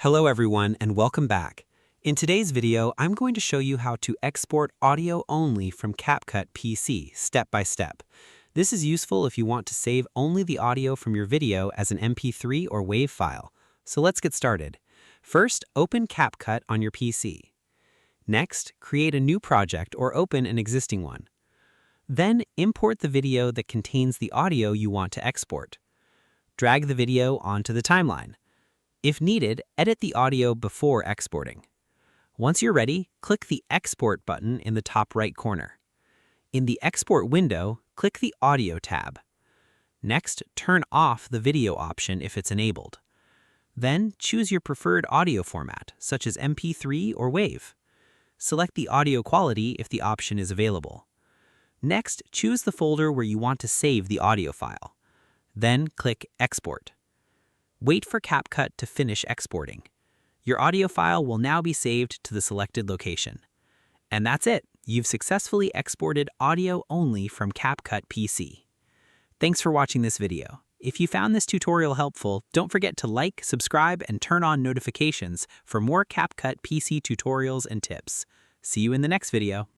Hello everyone and welcome back. In today's video, I'm going to show you how to export audio only from CapCut PC step by step. This is useful if you want to save only the audio from your video as an MP3 or WAV file. So let's get started. First, open CapCut on your PC. Next, create a new project or open an existing one. Then, import the video that contains the audio you want to export. Drag the video onto the timeline. If needed, edit the audio before exporting. Once you're ready, click the Export button in the top right corner. In the Export window, click the Audio tab. Next, turn off the video option if it's enabled. Then, choose your preferred audio format, such as MP3 or WAV. Select the audio quality if the option is available. Next, choose the folder where you want to save the audio file. Then, click Export. Wait for CapCut to finish exporting. Your audio file will now be saved to the selected location. And that's it. You've successfully exported audio only from CapCut PC. Thanks for watching this video. If you found this tutorial helpful, don't forget to like, subscribe, and turn on notifications for more CapCut PC tutorials and tips. See you in the next video.